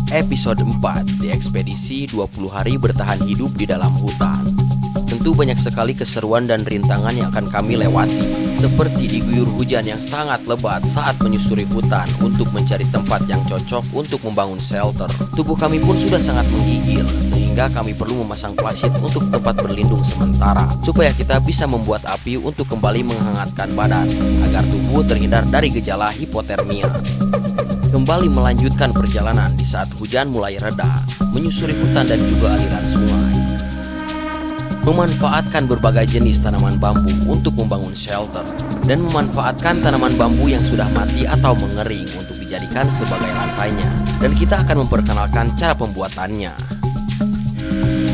Episode 4 di ekspedisi 20 hari bertahan hidup di dalam hutan. Tentu banyak sekali keseruan dan rintangan yang akan kami lewati, seperti diguyur hujan yang sangat lebat saat menyusuri hutan untuk mencari tempat yang cocok untuk membangun shelter. Tubuh kami pun sudah sangat menggigil, sehingga kami perlu memasang plastik untuk tempat berlindung sementara, supaya kita bisa membuat api untuk kembali menghangatkan badan, agar tubuh terhindar dari gejala hipotermia. Kembali melanjutkan perjalanan di saat hujan mulai reda, menyusuri hutan dan juga aliran sungai. Memanfaatkan berbagai jenis tanaman bambu untuk membangun shelter, dan memanfaatkan tanaman bambu yang sudah mati atau mengering untuk dijadikan sebagai lantainya. Dan kita akan memperkenalkan cara pembuatannya.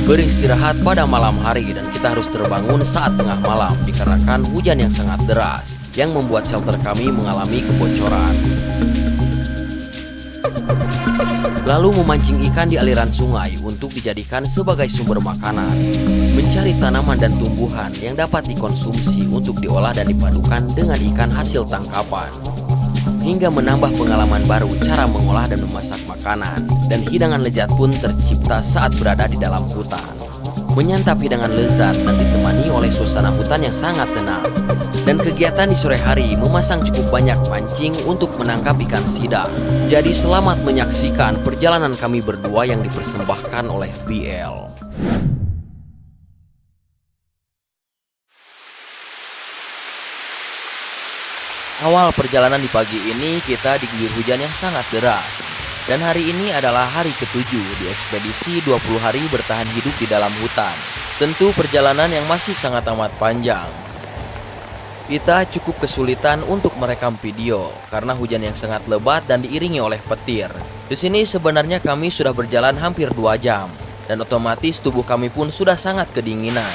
Beristirahat pada malam hari dan kita harus terbangun saat tengah malam dikarenakan hujan yang sangat deras yang membuat shelter kami mengalami kebocoran. Lalu memancing ikan di aliran sungai untuk dijadikan sebagai sumber makanan. Mencari tanaman dan tumbuhan yang dapat dikonsumsi untuk diolah dan dipadukan dengan ikan hasil tangkapan. Hingga menambah pengalaman baru cara mengolah dan memasak makanan. Dan hidangan lezat pun tercipta saat berada di dalam hutan. Menyantap hidangan lezat dan ditemani oleh suasana hutan yang sangat tenang. Dan kegiatan di sore hari memasang cukup banyak pancing untuk menangkap ikan sidang. Jadi selamat menyaksikan perjalanan kami berdua yang dipersembahkan oleh BL. Awal perjalanan di pagi ini kita diguyur hujan yang sangat deras. Dan hari ini adalah hari ke-7 di ekspedisi 20 hari bertahan hidup di dalam hutan. Tentu perjalanan yang masih sangat amat panjang. Kita cukup kesulitan untuk merekam video karena hujan yang sangat lebat dan diiringi oleh petir. Di sini sebenarnya kami sudah berjalan hampir 2 jam dan otomatis tubuh kami pun sudah sangat kedinginan.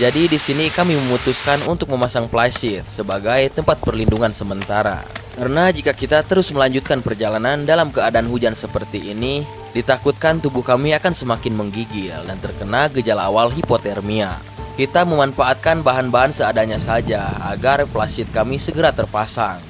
Jadi di sini kami memutuskan untuk memasang flysheet sebagai tempat perlindungan sementara. Karena jika kita terus melanjutkan perjalanan dalam keadaan hujan seperti ini, ditakutkan tubuh kami akan semakin menggigil dan terkena gejala awal hipotermia. Kita memanfaatkan bahan-bahan seadanya saja agar flysheet kami segera terpasang.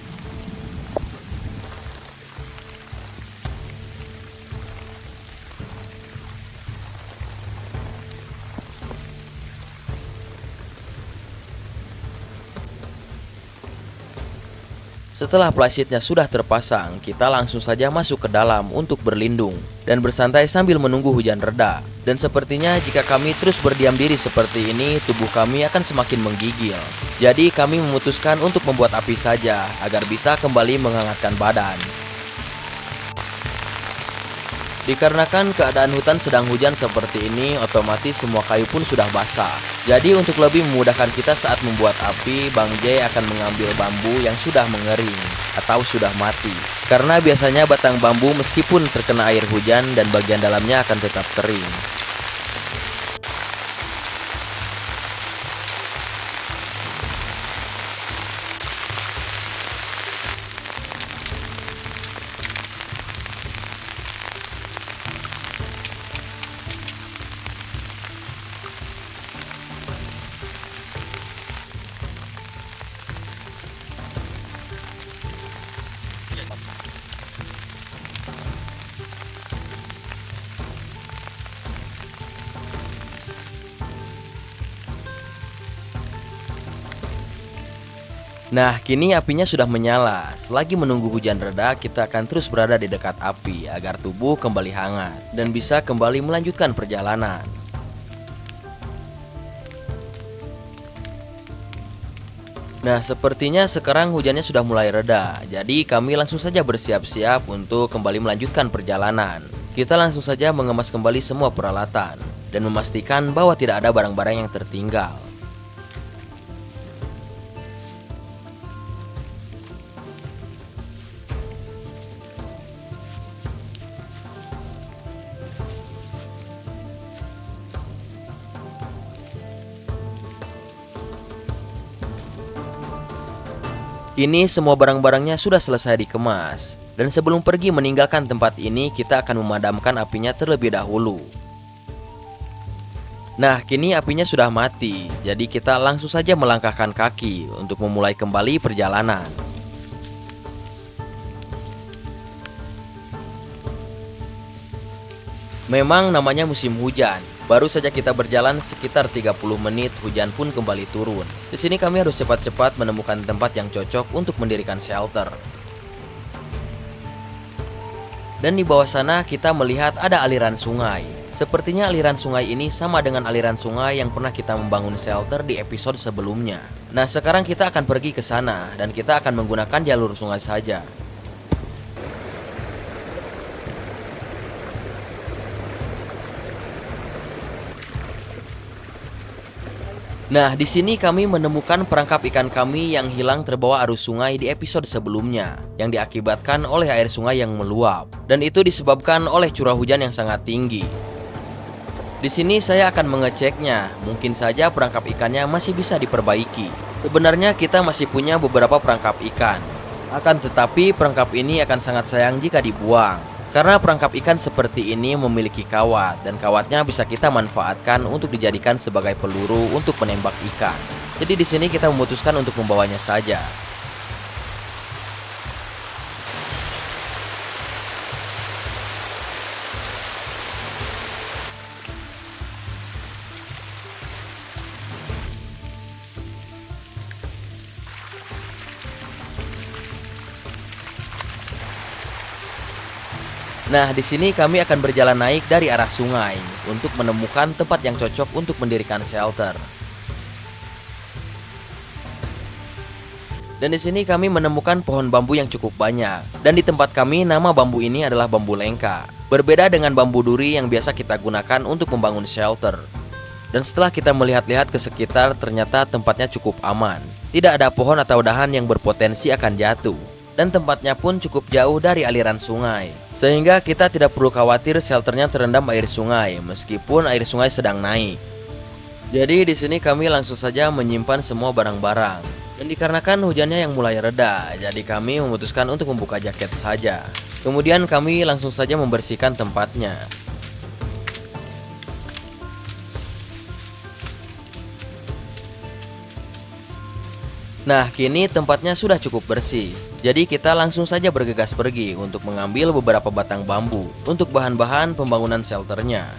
Setelah flysheetnya sudah terpasang, kita langsung saja masuk ke dalam untuk berlindung dan bersantai sambil menunggu hujan reda. Dan sepertinya jika kami terus berdiam diri seperti ini, tubuh kami akan semakin menggigil. Jadi kami memutuskan untuk membuat api saja agar bisa kembali menghangatkan badan. Dikarenakan keadaan hutan sedang hujan seperti ini, otomatis semua kayu pun sudah basah. Jadi untuk lebih memudahkan kita saat membuat api, Bang J akan mengambil bambu yang sudah mengering atau sudah mati. Karena biasanya batang bambu meskipun terkena air hujan dan bagian dalamnya akan tetap kering. Nah, kini apinya sudah menyala. Selagi menunggu hujan reda, kita akan terus berada di dekat api agar tubuh kembali hangat dan bisa kembali melanjutkan perjalanan. Nah, sepertinya sekarang hujannya sudah mulai reda. Jadi kami langsung saja bersiap-siap untuk kembali melanjutkan perjalanan. Kita langsung saja mengemas kembali semua peralatan dan memastikan bahwa tidak ada barang-barang yang tertinggal. Kini semua barang-barangnya sudah selesai dikemas. Dan sebelum pergi meninggalkan tempat ini, kita akan memadamkan apinya terlebih dahulu. Nah, kini apinya sudah mati. Jadi kita langsung saja melangkahkan kaki untuk memulai kembali perjalanan. Memang namanya musim hujan. Baru saja kita berjalan sekitar 30 menit, hujan pun kembali turun. Di sini kami harus cepat-cepat menemukan tempat yang cocok untuk mendirikan shelter. Dan di bawah sana kita melihat ada aliran sungai. Sepertinya aliran sungai ini sama dengan aliran sungai yang pernah kita membangun shelter di episode sebelumnya. Nah, sekarang kita akan pergi ke sana dan kita akan menggunakan jalur sungai saja. Nah, di sini kami menemukan perangkap ikan kami yang hilang terbawa arus sungai di episode sebelumnya, yang diakibatkan oleh air sungai yang meluap, dan itu disebabkan oleh curah hujan yang sangat tinggi. Di sini saya akan mengeceknya, mungkin saja perangkap ikannya masih bisa diperbaiki. Sebenarnya kita masih punya beberapa perangkap ikan, akan tetapi perangkap ini akan sangat sayang jika dibuang. Karena perangkap ikan seperti ini memiliki kawat, dan kawatnya bisa kita manfaatkan untuk dijadikan sebagai peluru untuk menembak ikan. Jadi di sini kita memutuskan untuk membawanya saja. Nah, di sini kami akan berjalan naik dari arah sungai untuk menemukan tempat yang cocok untuk mendirikan shelter. Dan di sini kami menemukan pohon bambu yang cukup banyak. Dan di tempat kami nama bambu ini adalah bambu lengka. Berbeda dengan bambu duri yang biasa kita gunakan untuk membangun shelter. Dan setelah kita melihat-lihat ke sekitar, ternyata tempatnya cukup aman. Tidak ada pohon atau dahan yang berpotensi akan jatuh. Dan tempatnya pun cukup jauh dari aliran sungai, sehingga kita tidak perlu khawatir shelternya terendam air sungai meskipun air sungai sedang naik. Jadi di sini kami langsung saja menyimpan semua barang-barang. Dan dikarenakan hujannya yang mulai reda, jadi kami memutuskan untuk membuka jaket saja. Kemudian kami langsung saja membersihkan tempatnya. Nah, kini tempatnya sudah cukup bersih. Jadi kita langsung saja bergegas pergi untuk mengambil beberapa batang bambu untuk bahan-bahan pembangunan shelternya.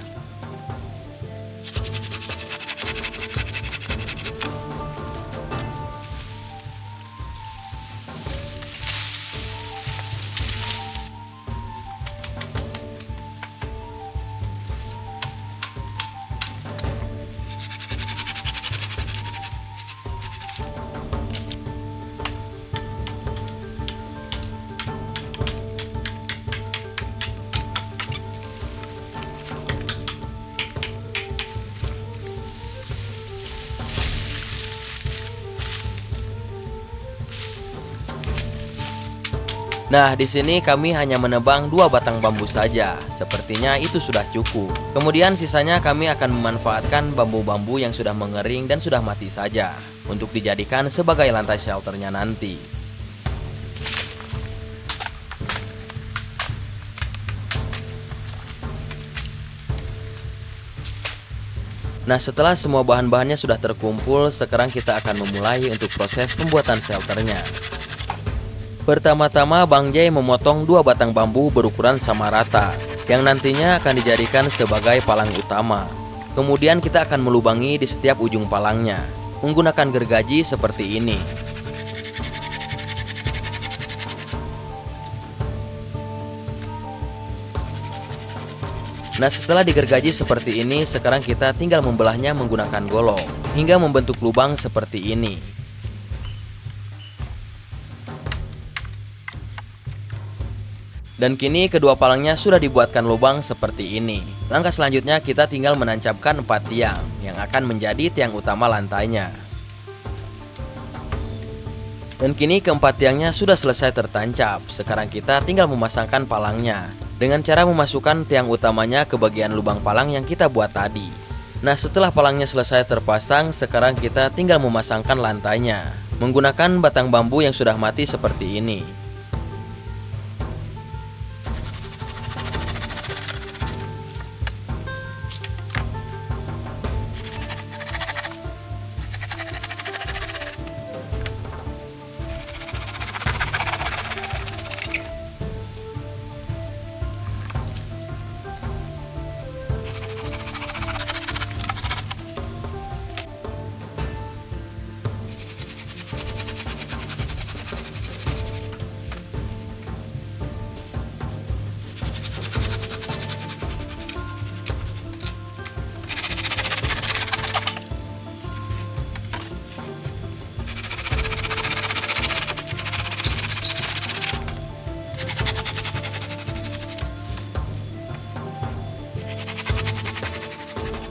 Nah, di sini kami hanya menebang 2 batang bambu saja. Sepertinya itu sudah cukup. Kemudian sisanya kami akan memanfaatkan bambu-bambu yang sudah mengering dan sudah mati saja untuk dijadikan sebagai lantai shelternya nanti. Nah, setelah semua bahan-bahannya sudah terkumpul, sekarang kita akan memulai untuk proses pembuatan shelternya. Pertama-tama Bang Jay memotong 2 batang bambu berukuran sama rata yang nantinya akan dijadikan sebagai palang utama. Kemudian kita akan melubangi di setiap ujung palangnya menggunakan gergaji seperti ini. Nah, setelah digergaji seperti ini, sekarang kita tinggal membelahnya menggunakan golok hingga membentuk lubang seperti ini. Dan kini kedua palangnya sudah dibuatkan lubang seperti ini. Langkah selanjutnya kita tinggal menancapkan 4 tiang yang akan menjadi tiang utama lantainya. Dan kini keempat tiangnya sudah selesai tertancap. Sekarang kita tinggal memasangkan palangnya dengan cara memasukkan tiang utamanya ke bagian lubang palang yang kita buat tadi. Nah, setelah palangnya selesai terpasang, sekarang kita tinggal memasangkan lantainya menggunakan batang bambu yang sudah mati seperti ini.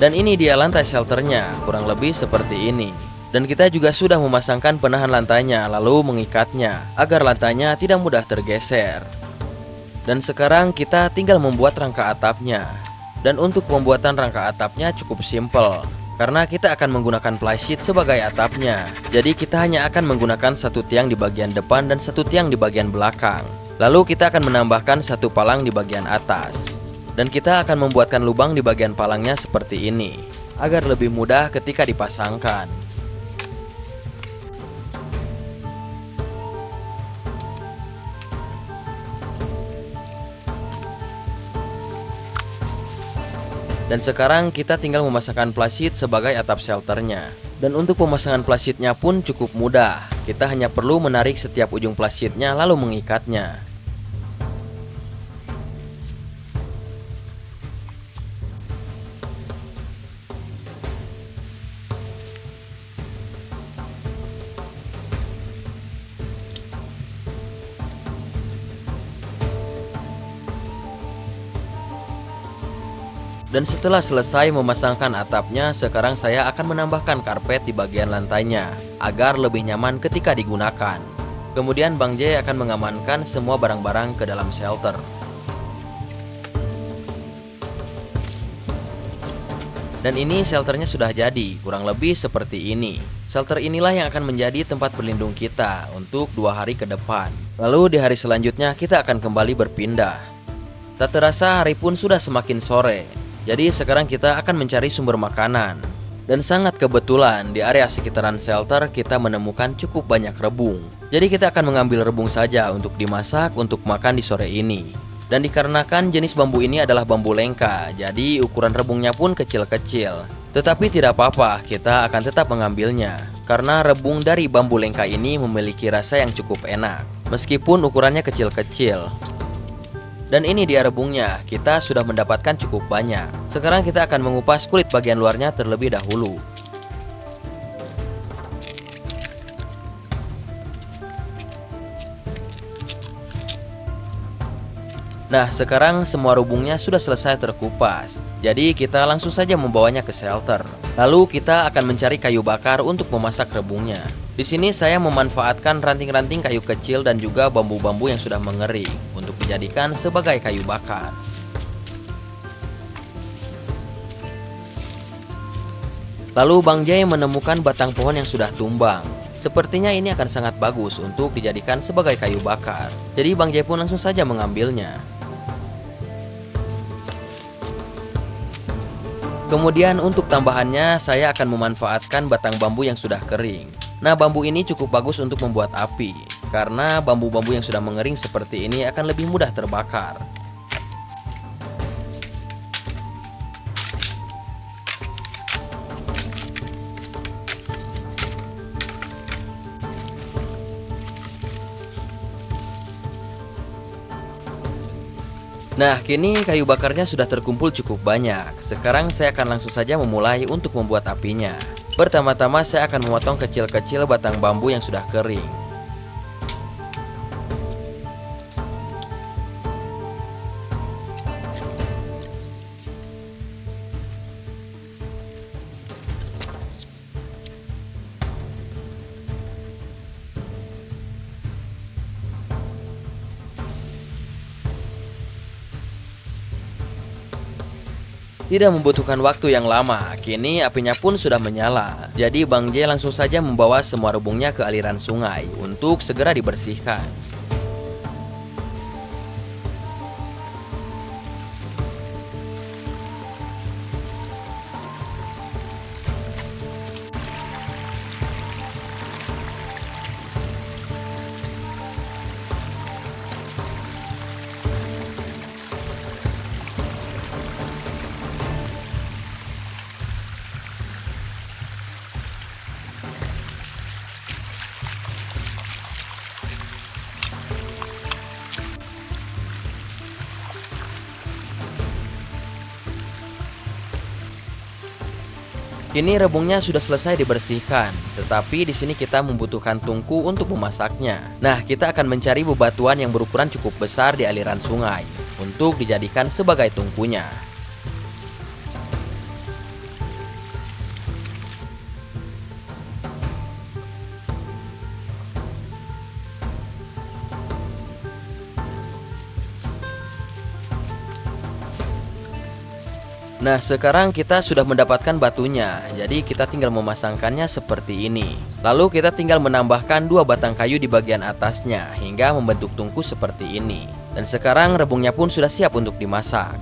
Dan ini dia lantai shelternya, kurang lebih seperti ini. Dan kita juga sudah memasangkan penahan lantainya lalu mengikatnya agar lantainya tidak mudah tergeser. Dan sekarang kita tinggal membuat rangka atapnya. Dan untuk pembuatan rangka atapnya cukup simpel, karena kita akan menggunakan flysheet sebagai atapnya. Jadi kita hanya akan menggunakan satu tiang di bagian depan dan satu tiang di bagian belakang. Lalu kita akan menambahkan satu palang di bagian atas. Dan kita akan membuatkan lubang di bagian palangnya seperti ini, agar lebih mudah ketika dipasangkan. Dan sekarang kita tinggal memasangkan flysheet sebagai atap shelternya. Dan untuk pemasangan flysheetnya pun cukup mudah. Kita hanya perlu menarik setiap ujung flysheetnya lalu mengikatnya. Dan setelah selesai memasangkan atapnya, sekarang saya akan menambahkan karpet di bagian lantainya agar lebih nyaman ketika digunakan. Kemudian Bang J akan mengamankan semua barang-barang ke dalam shelter. Dan ini shelternya sudah jadi, kurang lebih seperti ini. Shelter inilah yang akan menjadi tempat berlindung kita untuk 2 hari ke depan. Lalu di hari selanjutnya kita akan kembali berpindah. Tak terasa hari pun sudah semakin sore. Jadi sekarang kita akan mencari sumber makanan. Dan sangat kebetulan di area sekitaran shelter kita menemukan cukup banyak rebung. Jadi kita akan mengambil rebung saja untuk dimasak untuk makan di sore ini. Dan dikarenakan jenis bambu ini adalah bambu lengka, jadi ukuran rebungnya pun kecil-kecil. Tetapi tidak apa-apa, kita akan tetap mengambilnya. Karena rebung dari bambu lengka ini memiliki rasa yang cukup enak, meskipun ukurannya kecil-kecil. Dan ini dia rebungnya, kita sudah mendapatkan cukup banyak. Sekarang kita akan mengupas kulit bagian luarnya terlebih dahulu. Nah, sekarang semua rebungnya sudah selesai terkupas. Jadi kita langsung saja membawanya ke shelter. Lalu kita akan mencari kayu bakar untuk memasak rebungnya. Di sini saya memanfaatkan ranting-ranting kayu kecil dan juga bambu-bambu yang sudah mengering untuk dijadikan sebagai kayu bakar. Lalu Bang Jay menemukan batang pohon yang sudah tumbang. Sepertinya ini akan sangat bagus untuk dijadikan sebagai kayu bakar. Jadi Bang Jay pun langsung saja mengambilnya. Kemudian untuk tambahannya saya akan memanfaatkan batang bambu yang sudah kering. Nah, bambu ini cukup bagus untuk membuat api, karena bambu-bambu yang sudah mengering seperti ini akan lebih mudah terbakar. Nah, kini kayu bakarnya sudah terkumpul cukup banyak. Sekarang saya akan langsung saja memulai untuk membuat apinya. Pertama-tama saya akan memotong kecil-kecil batang bambu yang sudah kering. Tidak membutuhkan waktu yang lama, kini apinya pun sudah menyala. Jadi Bang J langsung saja membawa semua rebungnya ke aliran sungai untuk segera dibersihkan. Kini rebungnya sudah selesai dibersihkan, tetapi di sini kita membutuhkan tungku untuk memasaknya. Nah, kita akan mencari bebatuan yang berukuran cukup besar di aliran sungai untuk dijadikan sebagai tungkunya. Nah, sekarang kita sudah mendapatkan batunya, jadi kita tinggal memasangkannya seperti ini. Lalu kita tinggal menambahkan 2 batang kayu di bagian atasnya hingga membentuk tungku seperti ini. Dan sekarang rebungnya pun sudah siap untuk dimasak.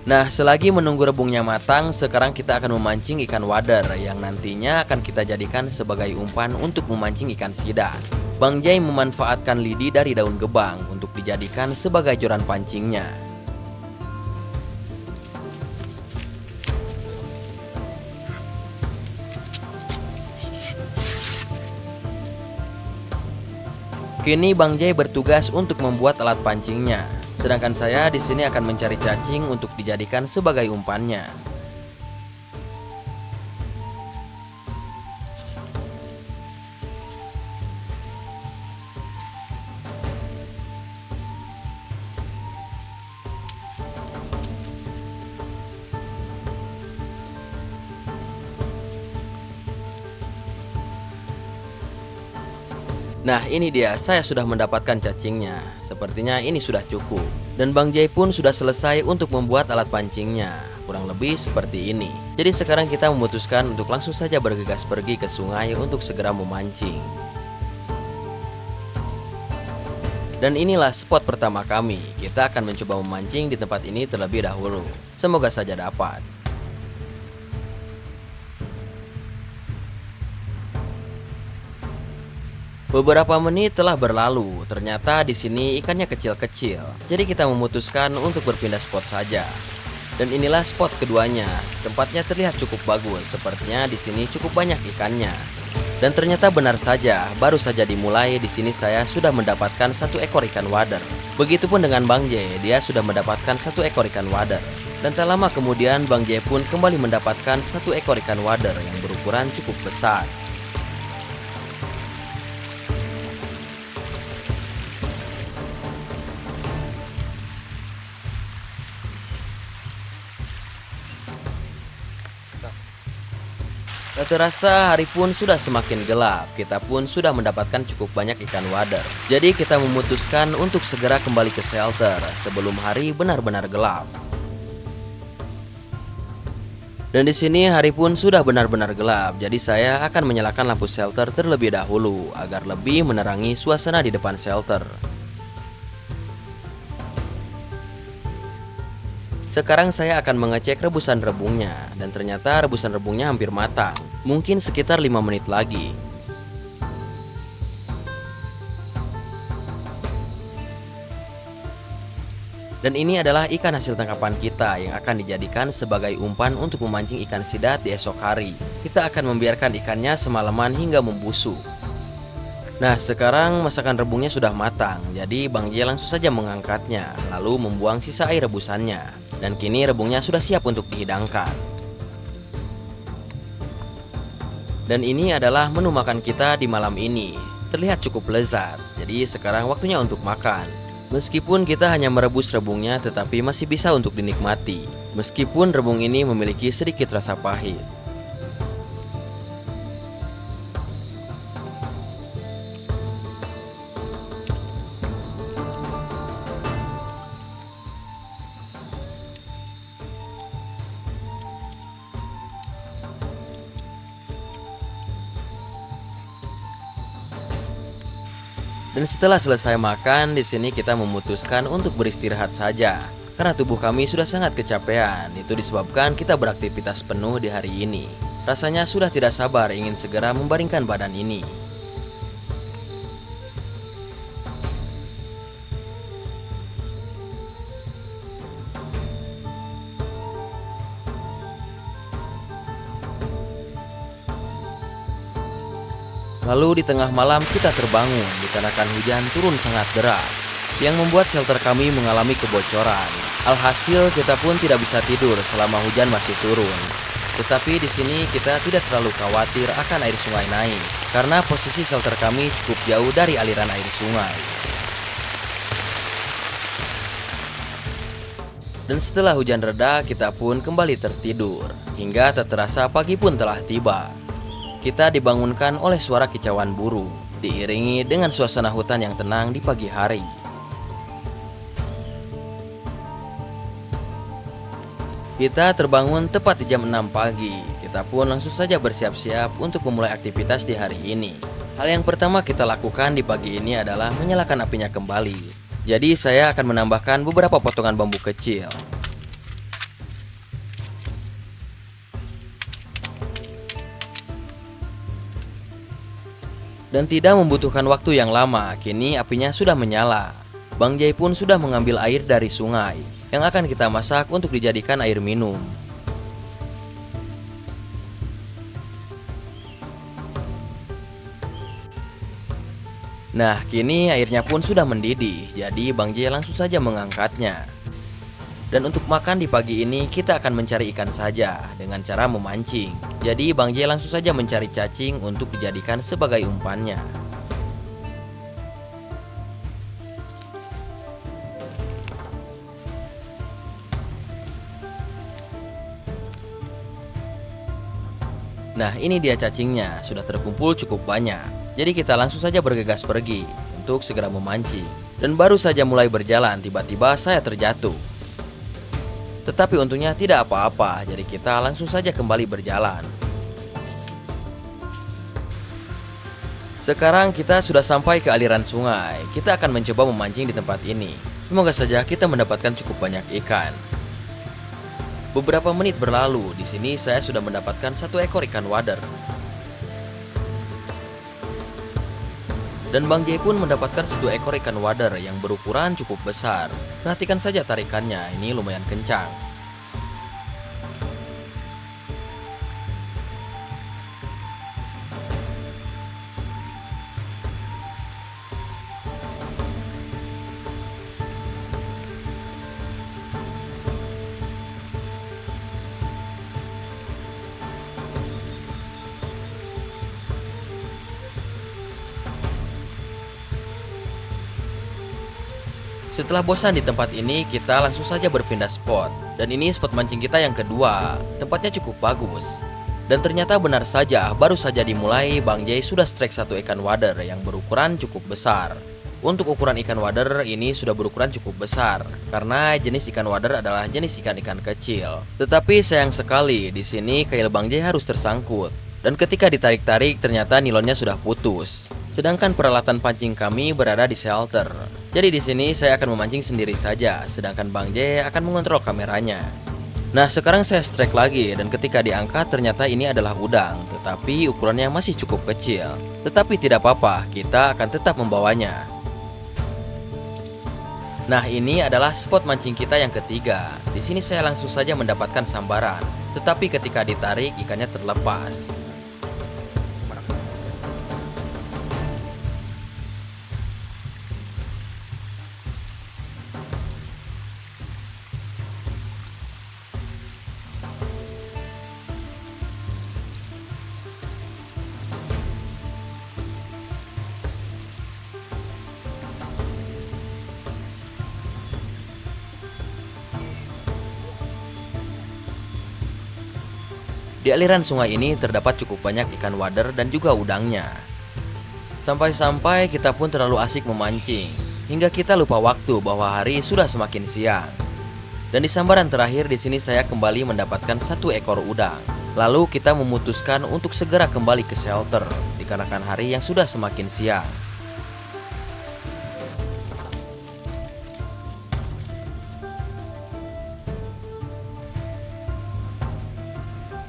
Nah, selagi menunggu rebungnya matang, sekarang kita akan memancing ikan wader yang nantinya akan kita jadikan sebagai umpan untuk memancing ikan sidat. Bang Jai memanfaatkan lidi dari daun gebang untuk dijadikan sebagai joran pancingnya. Kini Bang Jai bertugas untuk membuat alat pancingnya, sedangkan saya di sini akan mencari cacing untuk dijadikan sebagai umpannya. Nah, ini dia, saya sudah mendapatkan cacingnya. Sepertinya ini sudah cukup. Dan Bang Jai pun sudah selesai untuk membuat alat pancingnya. Kurang lebih seperti ini. Jadi sekarang kita memutuskan untuk langsung saja bergegas pergi ke sungai untuk segera memancing. Dan inilah spot pertama kami. Kita akan mencoba memancing di tempat ini terlebih dahulu. Semoga saja dapat. Beberapa menit telah berlalu, ternyata di sini ikannya kecil-kecil. Jadi kita memutuskan untuk berpindah spot saja. Dan inilah spot keduanya. Tempatnya terlihat cukup bagus, sepertinya di sini cukup banyak ikannya. Dan ternyata benar saja, baru saja dimulai di sini saya sudah mendapatkan 1 ekor ikan wader. Begitupun dengan Bang Jai, dia sudah mendapatkan 1 ekor ikan wader. Dan tak lama kemudian Bang Jai pun kembali mendapatkan 1 ekor ikan wader yang berukuran cukup besar. Tak terasa hari pun sudah semakin gelap. Kita pun sudah mendapatkan cukup banyak ikan wader. Jadi kita memutuskan untuk segera kembali ke shelter sebelum hari benar-benar gelap. Dan di sini hari pun sudah benar-benar gelap. Jadi saya akan menyalakan lampu shelter terlebih dahulu agar lebih menerangi suasana di depan shelter. Sekarang saya akan mengecek rebusan rebungnya, dan ternyata rebusan rebungnya hampir matang, mungkin sekitar 5 menit lagi. Dan ini adalah ikan hasil tangkapan kita yang akan dijadikan sebagai umpan untuk memancing ikan sidat di esok hari. Kita akan membiarkan ikannya semalaman hingga membusuk. Nah, sekarang masakan rebungnya sudah matang, jadi Bang Jai langsung saja mengangkatnya, lalu membuang sisa air rebusannya. Dan kini rebungnya sudah siap untuk dihidangkan. Dan ini adalah menu makan kita di malam ini. Terlihat cukup lezat, jadi sekarang waktunya untuk makan. Meskipun kita hanya merebus rebungnya, tetapi masih bisa untuk dinikmati. Meskipun rebung ini memiliki sedikit rasa pahit. Dan setelah selesai makan, di sini kita memutuskan untuk beristirahat saja. Karena tubuh kami sudah sangat kecapean, itu disebabkan kita beraktivitas penuh di hari ini. Rasanya sudah tidak sabar ingin segera membaringkan badan ini. Lalu di tengah malam kita terbangun dikarenakan hujan turun sangat deras yang membuat shelter kami mengalami kebocoran. Alhasil kita pun tidak bisa tidur selama hujan masih turun. Tetapi di sini kita tidak terlalu khawatir akan air sungai naik karena posisi shelter kami cukup jauh dari aliran air sungai. Dan setelah hujan reda, kita pun kembali tertidur hingga tak terasa pagi pun telah tiba. Kita dibangunkan oleh suara kicauan burung, diiringi dengan suasana hutan yang tenang di pagi hari. Kita terbangun tepat di jam 6 pagi. Kita pun langsung saja bersiap-siap untuk memulai aktivitas di hari ini. Hal yang pertama kita lakukan di pagi ini adalah menyalakan apinya kembali. Jadi saya akan menambahkan beberapa potongan bambu kecil. Dan tidak membutuhkan waktu yang lama, kini apinya sudah menyala. Bang Jai pun sudah mengambil air dari sungai yang akan kita masak untuk dijadikan air minum. Nah, kini airnya pun sudah mendidih, jadi Bang Jai langsung saja mengangkatnya. Dan untuk makan di pagi ini kita akan mencari ikan saja dengan cara memancing. Jadi Bang Jai langsung saja mencari cacing untuk dijadikan sebagai umpannya. Nah, ini dia cacingnya, sudah terkumpul cukup banyak. Jadi kita langsung saja bergegas pergi untuk segera memancing. Dan baru saja mulai berjalan, tiba-tiba saya terjatuh. Tetapi untungnya tidak apa-apa, jadi kita langsung saja kembali berjalan. Sekarang kita sudah sampai ke aliran sungai. Kita akan mencoba memancing di tempat ini. Semoga saja kita mendapatkan cukup banyak ikan. Beberapa menit berlalu, di sini saya sudah mendapatkan satu ekor ikan wader. Dan Bang Jai pun mendapatkan satu ekor ikan wader yang berukuran cukup besar. Perhatikan saja tarikannya, ini lumayan kencang. Setelah bosan di tempat ini, kita langsung saja berpindah spot. Dan ini spot mancing kita yang kedua. Tempatnya cukup bagus. Dan ternyata benar saja, baru saja dimulai, Bang Jai sudah strike satu ikan wader yang berukuran cukup besar. Untuk ukuran ikan wader ini sudah berukuran cukup besar, karena jenis ikan wader adalah jenis ikan-ikan kecil. Tetapi sayang sekali, di sini kail Bang Jai harus tersangkut. Dan ketika ditarik-tarik, ternyata nilonnya sudah putus. Sedangkan peralatan pancing kami berada di shelter. Jadi di sini saya akan memancing sendiri saja, sedangkan Bang Jai akan mengontrol kameranya. Nah, sekarang saya strike lagi dan ketika diangkat ternyata ini adalah udang, tetapi ukurannya masih cukup kecil. Tetapi tidak apa-apa, kita akan tetap membawanya. Nah, ini adalah spot mancing kita yang ketiga. Di sini saya langsung saja mendapatkan sambaran, tetapi ketika ditarik ikannya terlepas. Di aliran sungai ini terdapat cukup banyak ikan wader dan juga udangnya. Sampai-sampai kita pun terlalu asik memancing, hingga kita lupa waktu bahwa hari sudah semakin siang. Dan di sambaran terakhir di sini saya kembali mendapatkan satu ekor udang. Lalu kita memutuskan untuk segera kembali ke shelter, dikarenakan hari yang sudah semakin siang.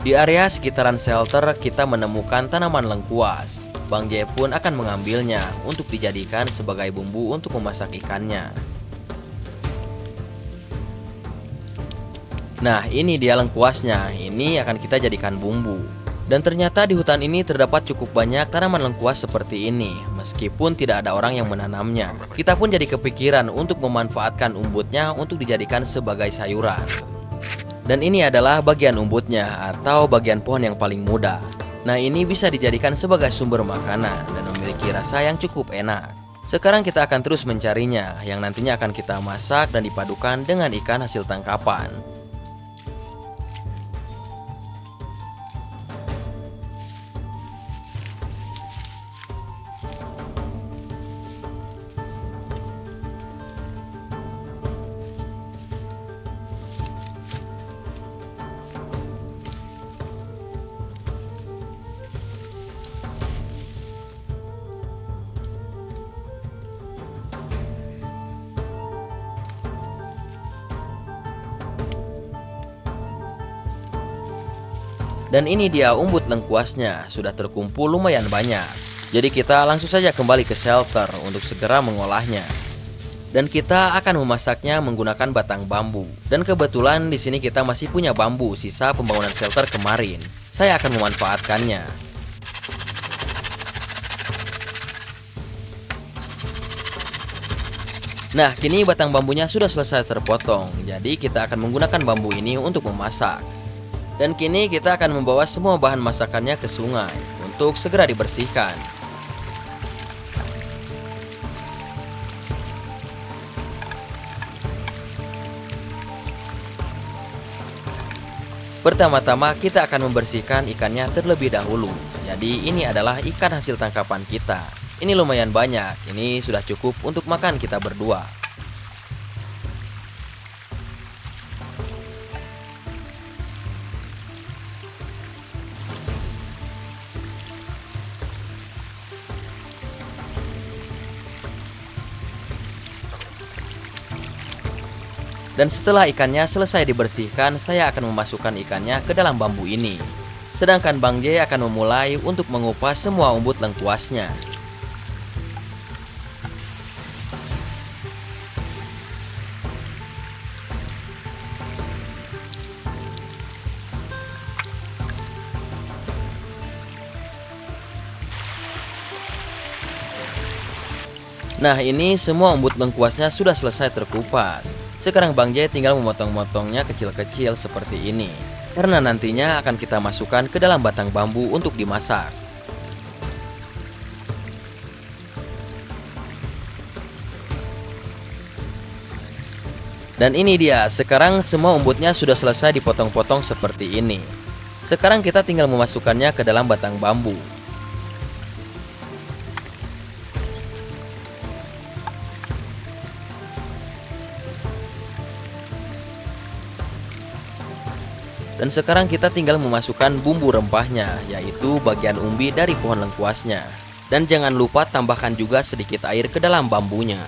Di area sekitaran shelter kita menemukan tanaman lengkuas. Bang Jai pun akan mengambilnya untuk dijadikan sebagai bumbu untuk memasak ikannya. Nah, ini dia lengkuasnya. Ini akan kita jadikan bumbu. Dan ternyata di hutan ini terdapat cukup banyak tanaman lengkuas seperti ini. Meskipun tidak ada orang yang menanamnya, kita pun jadi kepikiran untuk memanfaatkan umbutnya untuk dijadikan sebagai sayuran. Dan ini adalah bagian umbutnya atau bagian pohon yang paling muda. Nah, ini bisa dijadikan sebagai sumber makanan dan memiliki rasa yang cukup enak. Sekarang kita akan terus mencarinya, yang nantinya akan kita masak dan dipadukan dengan ikan hasil tangkapan. Dan ini dia umbut lengkuasnya, sudah terkumpul lumayan banyak. Jadi kita langsung saja kembali ke shelter untuk segera mengolahnya. Dan kita akan memasaknya menggunakan batang bambu. Dan kebetulan di sini kita masih punya bambu sisa pembangunan shelter kemarin. Saya akan memanfaatkannya. Nah, kini batang bambunya sudah selesai terpotong. Jadi kita akan menggunakan bambu ini untuk memasak. Dan kini kita akan membawa semua bahan masakannya ke sungai untuk segera dibersihkan. Pertama-tama kita akan membersihkan ikannya terlebih dahulu. Jadi ini adalah ikan hasil tangkapan kita. Ini lumayan banyak, ini sudah cukup untuk makan kita berdua. Dan setelah ikannya selesai dibersihkan, saya akan memasukkan ikannya ke dalam bambu ini. Sedangkan Bang J akan memulai untuk mengupas semua umbut lengkuasnya. Nah, ini semua umbut lengkuasnya sudah selesai terkupas. Sekarang Bang J tinggal memotong-motongnya kecil-kecil seperti ini. Karena nantinya akan kita masukkan ke dalam batang bambu untuk dimasak. Dan ini dia, sekarang semua umbutnya sudah selesai dipotong-potong seperti ini. Sekarang kita tinggal memasukkannya ke dalam batang bambu. Dan sekarang kita tinggal memasukkan bumbu rempahnya, yaitu bagian umbi dari pohon lengkuasnya. Dan jangan lupa tambahkan juga sedikit air ke dalam bambunya.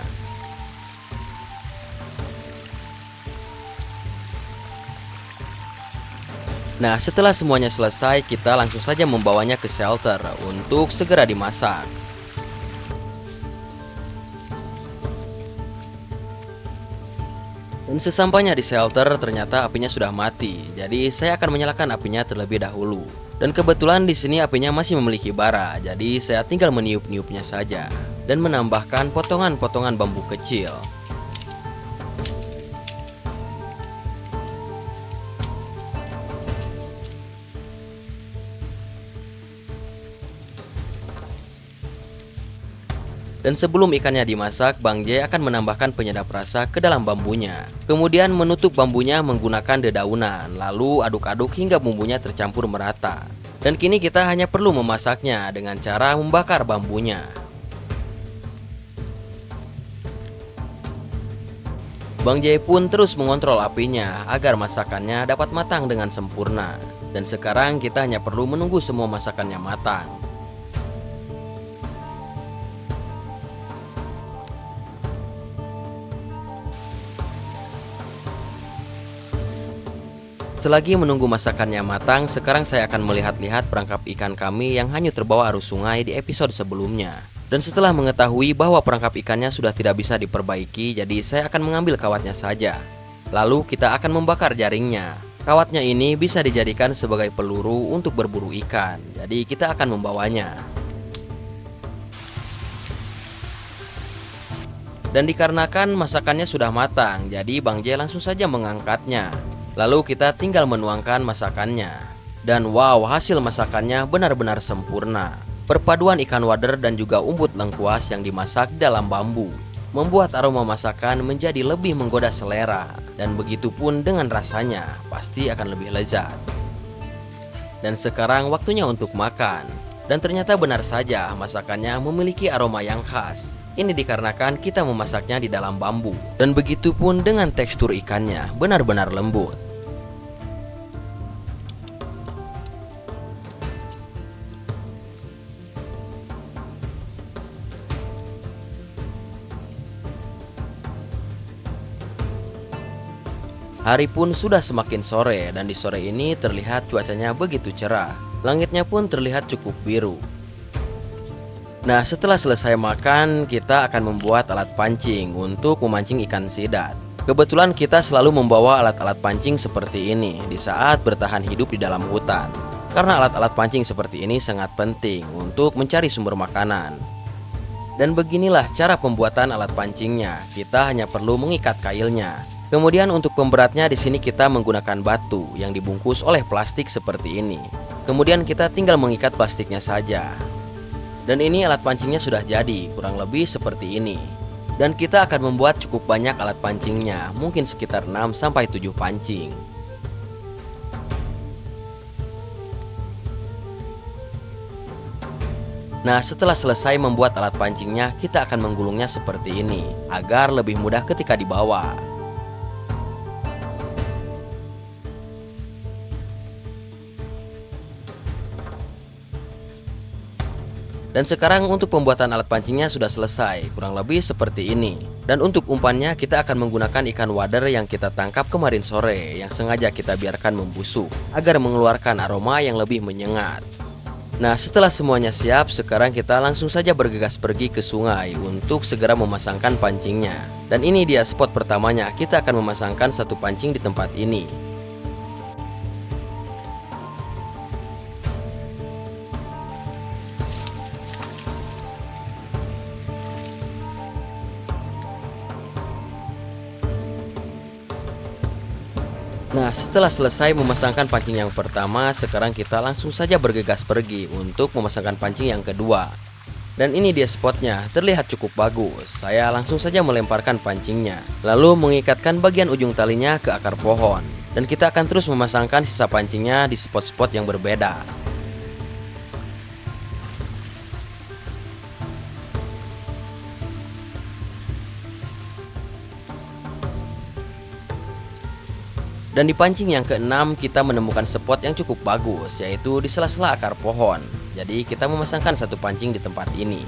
Nah, setelah semuanya selesai, kita langsung saja membawanya ke shelter untuk segera dimasak. Dan sesampainya di shelter ternyata apinya sudah mati. Jadi saya akan menyalakan apinya terlebih dahulu. Dan kebetulan di sini apinya masih memiliki bara. Jadi saya tinggal meniup-niupnya saja dan menambahkan potongan-potongan bambu kecil. Dan sebelum ikannya dimasak, Bang J akan menambahkan penyedap rasa ke dalam bambunya. Kemudian menutup bambunya menggunakan dedaunan, lalu aduk-aduk hingga bumbunya tercampur merata. Dan kini kita hanya perlu memasaknya dengan cara membakar bambunya. Bang J pun terus mengontrol apinya agar masakannya dapat matang dengan sempurna. Dan sekarang kita hanya perlu menunggu semua masakannya matang. Selagi menunggu masakannya matang, sekarang saya akan melihat-lihat perangkap ikan kami yang hanyut terbawa arus sungai di episode sebelumnya. Dan setelah mengetahui bahwa perangkap ikannya sudah tidak bisa diperbaiki, jadi saya akan mengambil kawatnya saja. Lalu kita akan membakar jaringnya. Kawatnya ini bisa dijadikan sebagai peluru untuk berburu ikan, jadi kita akan membawanya. Dan dikarenakan masakannya sudah matang, jadi Bang J langsung saja mengangkatnya. Lalu kita tinggal menuangkan masakannya. Dan wow, hasil masakannya benar-benar sempurna. Perpaduan ikan wader dan juga umbut lengkuas yang dimasak dalam bambu membuat aroma masakan menjadi lebih menggoda selera. Dan begitu pun dengan rasanya, pasti akan lebih lezat. Dan sekarang waktunya untuk makan. Dan ternyata benar saja masakannya memiliki aroma yang khas. Ini dikarenakan kita memasaknya di dalam bambu. Dan begitu pun dengan tekstur ikannya benar-benar lembut. Hari pun sudah semakin sore dan di sore ini terlihat cuacanya begitu cerah. Langitnya pun terlihat cukup biru. Nah, setelah selesai makan, kita akan membuat alat pancing untuk memancing ikan sidat. Kebetulan kita selalu membawa alat-alat pancing seperti ini di saat bertahan hidup di dalam hutan. Karena alat-alat pancing seperti ini sangat penting untuk mencari sumber makanan. Dan beginilah cara pembuatan alat pancingnya. Kita hanya perlu mengikat kailnya. Kemudian untuk pemberatnya di sini kita menggunakan batu yang dibungkus oleh plastik seperti ini. Kemudian kita tinggal mengikat plastiknya saja. Dan ini alat pancingnya sudah jadi, kurang lebih seperti ini. Dan kita akan membuat cukup banyak alat pancingnya, mungkin sekitar 6-7 pancing. Nah, setelah selesai membuat alat pancingnya, kita akan menggulungnya seperti ini, agar lebih mudah ketika dibawa. Dan sekarang untuk pembuatan alat pancingnya sudah selesai, kurang lebih seperti ini. Dan untuk umpannya kita akan menggunakan ikan wader yang kita tangkap kemarin sore, yang sengaja kita biarkan membusuk, agar mengeluarkan aroma yang lebih menyengat. Nah, setelah semuanya siap, sekarang kita langsung saja bergegas pergi ke sungai untuk segera memasangkan pancingnya. Dan ini dia spot pertamanya, kita akan memasangkan satu pancing di tempat ini. Nah, setelah selesai memasangkan pancing yang pertama, sekarang kita langsung saja bergegas pergi untuk memasangkan pancing yang kedua. Dan ini dia spotnya, terlihat cukup bagus. Saya langsung saja melemparkan pancingnya, lalu mengikatkan bagian ujung talinya ke akar pohon. Dan kita akan terus memasangkan sisa pancingnya di spot-spot yang berbeda. Dan di pancing yang keenam kita menemukan spot yang cukup bagus, yaitu di sela-sela akar pohon. Jadi kita memasangkan satu pancing di tempat ini.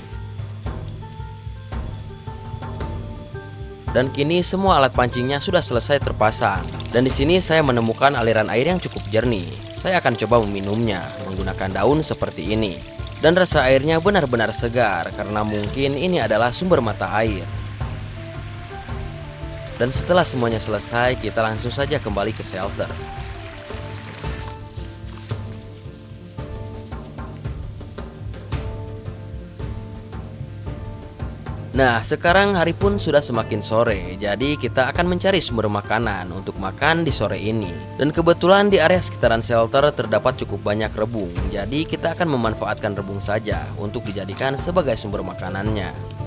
Dan kini semua alat pancingnya sudah selesai terpasang. Dan di sini saya menemukan aliran air yang cukup jernih. Saya akan coba meminumnya menggunakan daun seperti ini. Dan rasa airnya benar-benar segar karena mungkin ini adalah sumber mata air. Dan setelah semuanya selesai, kita langsung saja kembali ke shelter. Nah, sekarang hari pun sudah semakin sore, jadi kita akan mencari sumber makanan untuk makan di sore ini. Dan kebetulan di area sekitaran shelter terdapat cukup banyak rebung, jadi kita akan memanfaatkan rebung saja untuk dijadikan sebagai sumber makanannya.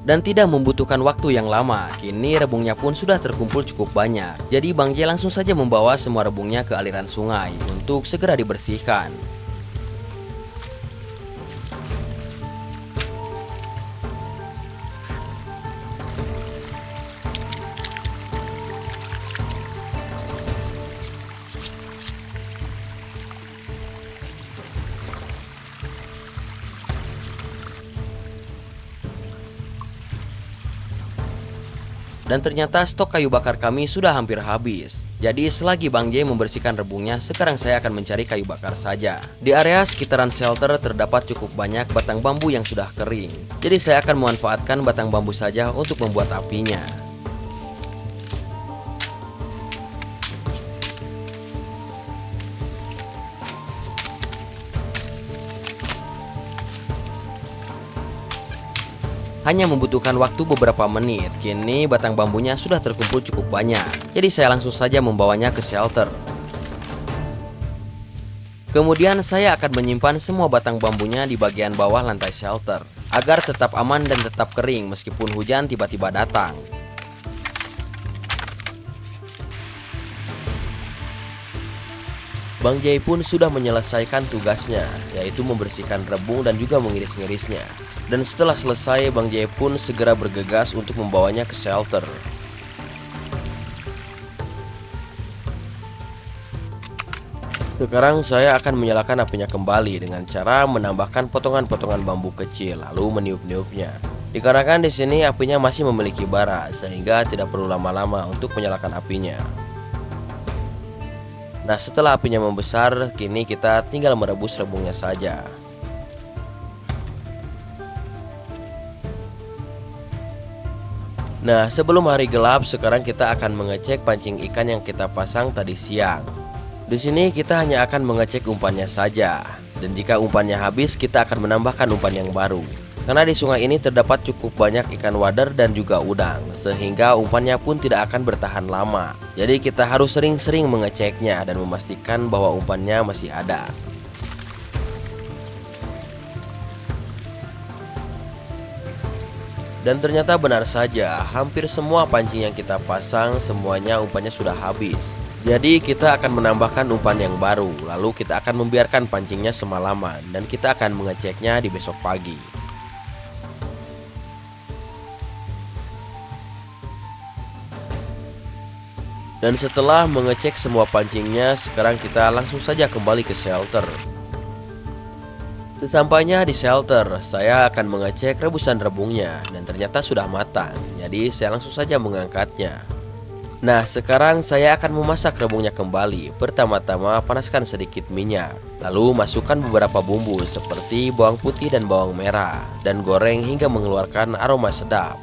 Dan tidak membutuhkan waktu yang lama, kini rebungnya pun sudah terkumpul cukup banyak. Jadi Bang J langsung saja membawa semua rebungnya ke aliran sungai untuk segera dibersihkan. Dan ternyata stok kayu bakar kami sudah hampir habis. Jadi selagi Bang J membersihkan rebungnya, sekarang saya akan mencari kayu bakar saja. Di area sekitaran shelter terdapat cukup banyak batang bambu yang sudah kering. Jadi saya akan memanfaatkan batang bambu saja untuk membuat apinya. Hanya membutuhkan waktu beberapa menit. Kini batang bambunya sudah terkumpul cukup banyak. Jadi saya langsung saja membawanya ke shelter. Kemudian saya akan menyimpan semua batang bambunya di bagian bawah lantai shelter, agar tetap aman dan tetap kering meskipun hujan tiba-tiba datang. Bang Jai pun sudah menyelesaikan tugasnya, yaitu membersihkan rebung dan juga mengiris-ngirisnya. Dan setelah selesai, Bang Jai pun segera bergegas untuk membawanya ke shelter. Sekarang saya akan menyalakan apinya kembali dengan cara menambahkan potongan-potongan bambu kecil lalu meniup-niupnya. Dikarenakan di sini apinya masih memiliki bara sehingga tidak perlu lama-lama untuk menyalakan apinya. Nah, setelah apinya membesar, kini kita tinggal merebus rebungnya saja. Nah, sebelum hari gelap, sekarang kita akan mengecek pancing ikan yang kita pasang tadi siang. Di sini kita hanya akan mengecek umpannya saja, dan jika umpannya habis, kita akan menambahkan umpan yang baru. Karena di sungai ini terdapat cukup banyak ikan wader dan juga udang, sehingga umpannya pun tidak akan bertahan lama. Jadi kita harus sering-sering mengeceknya dan memastikan bahwa umpannya masih ada. Dan ternyata benar saja, hampir semua pancing yang kita pasang semuanya umpannya sudah habis. Jadi kita akan menambahkan umpan yang baru, lalu kita akan membiarkan pancingnya semalaman dan kita akan mengeceknya di besok pagi. Dan setelah mengecek semua pancingnya, sekarang kita langsung saja kembali ke shelter. Sesampainya di shelter, saya akan mengecek rebusan rebungnya dan ternyata sudah matang. Jadi saya langsung saja mengangkatnya. Nah, sekarang saya akan memasak rebungnya kembali. Pertama-tama panaskan sedikit minyak, lalu masukkan beberapa bumbu seperti bawang putih dan bawang merah dan goreng hingga mengeluarkan aroma sedap.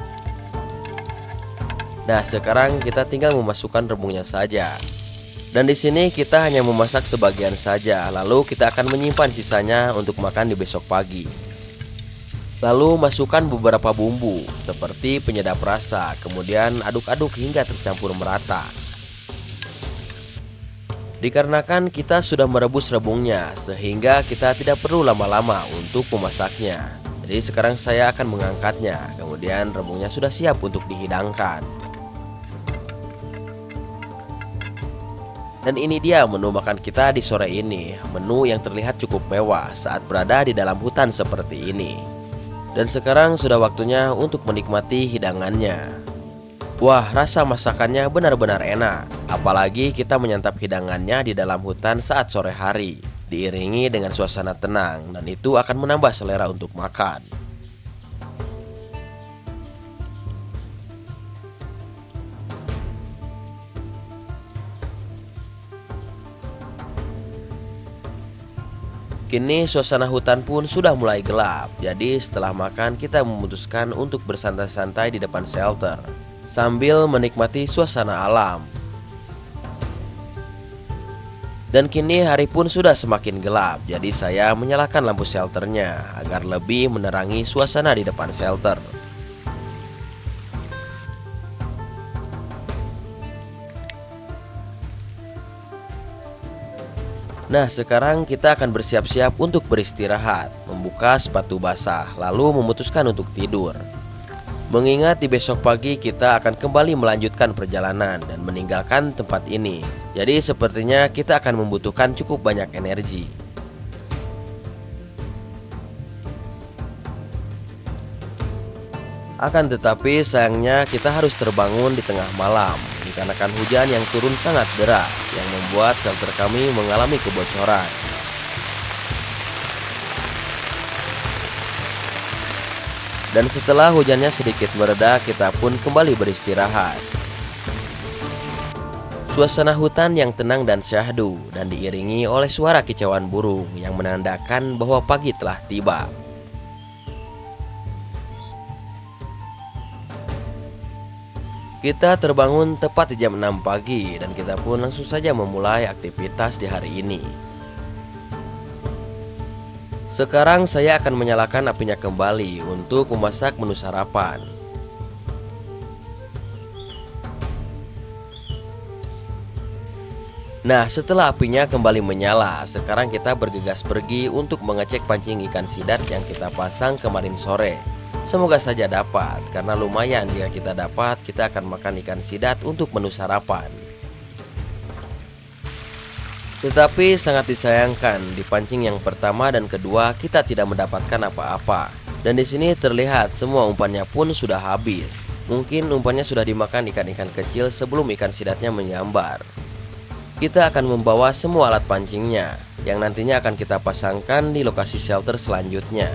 Nah, sekarang kita tinggal memasukkan rebungnya saja. Dan di sini kita hanya memasak sebagian saja, lalu kita akan menyimpan sisanya untuk makan di besok pagi. Lalu masukkan beberapa bumbu seperti penyedap rasa, kemudian aduk-aduk hingga tercampur merata. Dikarenakan kita sudah merebus rebungnya, sehingga kita tidak perlu lama-lama untuk memasaknya. Jadi sekarang saya akan mengangkatnya, kemudian rebungnya sudah siap untuk dihidangkan. Dan ini dia menu makan kita di sore ini. Menu yang terlihat cukup mewah saat berada di dalam hutan seperti ini. Dan sekarang sudah waktunya untuk menikmati hidangannya. Wah, rasa masakannya benar-benar enak. Apalagi kita menyantap hidangannya di dalam hutan saat sore hari, diiringi dengan suasana tenang, dan itu akan menambah selera untuk makan. Kini suasana hutan pun sudah mulai gelap. Jadi setelah makan kita memutuskan untuk bersantai-santai di depan shelter sambil menikmati suasana alam. Dan kini hari pun sudah semakin gelap. Jadi saya menyalakan lampu shelternya agar lebih menerangi suasana di depan shelter. Nah, sekarang kita akan bersiap-siap untuk beristirahat, membuka sepatu basah, lalu memutuskan untuk tidur. Mengingat di besok pagi kita akan kembali melanjutkan perjalanan dan meninggalkan tempat ini. Jadi sepertinya kita akan membutuhkan cukup banyak energi. Akan tetapi sayangnya kita harus terbangun di tengah malam dikarenakan hujan yang turun sangat deras yang membuat shelter kami mengalami kebocoran. Dan setelah hujannya sedikit mereda, kita pun kembali beristirahat. Suasana hutan yang tenang dan syahdu dan diiringi oleh suara kicauan burung yang menandakan bahwa pagi telah tiba. Kita terbangun tepat di jam 6 pagi dan kita pun langsung saja memulai aktivitas di hari ini. Sekarang saya akan menyalakan apinya kembali untuk memasak menu sarapan. Nah, setelah apinya kembali menyala, sekarang kita bergegas pergi untuk mengecek pancing ikan sidat yang kita pasang kemarin sore. Semoga saja dapat, karena lumayan jika kita dapat, kita akan makan ikan sidat untuk menu sarapan. Tetapi sangat disayangkan, di pancing yang pertama dan kedua kita tidak mendapatkan apa-apa. Dan di sini terlihat semua umpannya pun sudah habis. Mungkin umpannya sudah dimakan ikan-ikan kecil sebelum ikan sidatnya menyambar. Kita akan membawa semua alat pancingnya, yang nantinya akan kita pasangkan di lokasi shelter selanjutnya.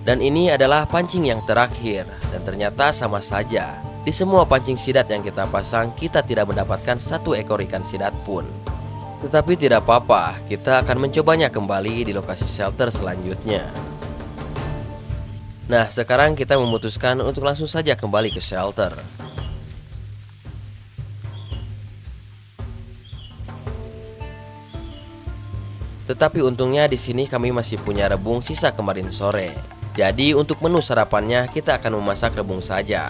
Dan ini adalah pancing yang terakhir, dan ternyata sama saja. Di semua pancing sidat yang kita pasang, kita tidak mendapatkan satu ekor ikan sidat pun. Tetapi tidak apa-apa, kita akan mencobanya kembali di lokasi shelter selanjutnya. Nah, sekarang kita memutuskan untuk langsung saja kembali ke shelter. Tetapi untungnya di sini kami masih punya rebung sisa kemarin sore. Jadi untuk menu sarapannya kita akan memasak rebung saja.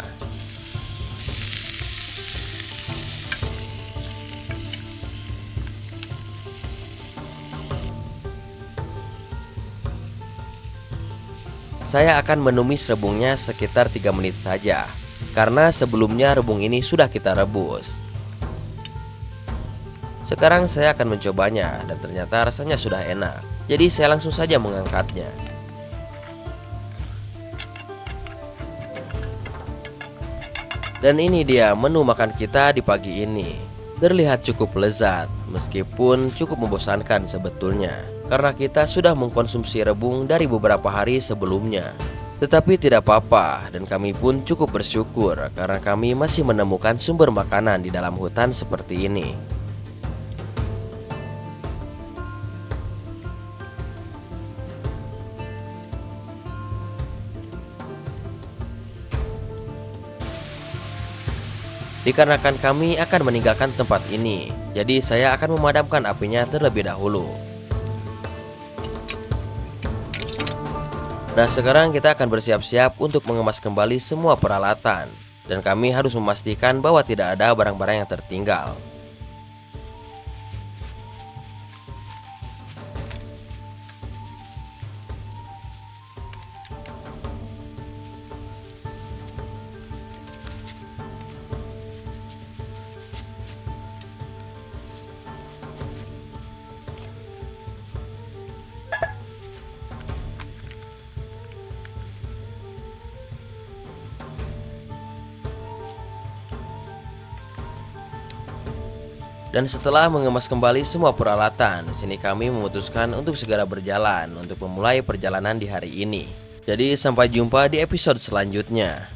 Saya akan menumis rebungnya sekitar 3 menit saja, karena sebelumnya rebung ini sudah kita rebus. Sekarang saya akan mencobanya dan ternyata rasanya sudah enak. Jadi saya langsung saja mengangkatnya. Dan ini dia menu makan kita di pagi ini. Terlihat cukup lezat, meskipun cukup membosankan sebetulnya, karena kita sudah mengkonsumsi rebung dari beberapa hari sebelumnya. Tetapi tidak apa-apa, dan kami pun cukup bersyukur karena kami masih menemukan sumber makanan di dalam hutan seperti ini. Dikarenakan kami akan meninggalkan tempat ini, jadi saya akan memadamkan apinya terlebih dahulu. Nah, sekarang kita akan bersiap-siap untuk mengemas kembali semua peralatan, dan kami harus memastikan bahwa tidak ada barang-barang yang tertinggal. Dan setelah mengemas kembali semua peralatan, di sini kami memutuskan untuk segera berjalan untuk memulai perjalanan di hari ini. Jadi sampai jumpa di episode selanjutnya.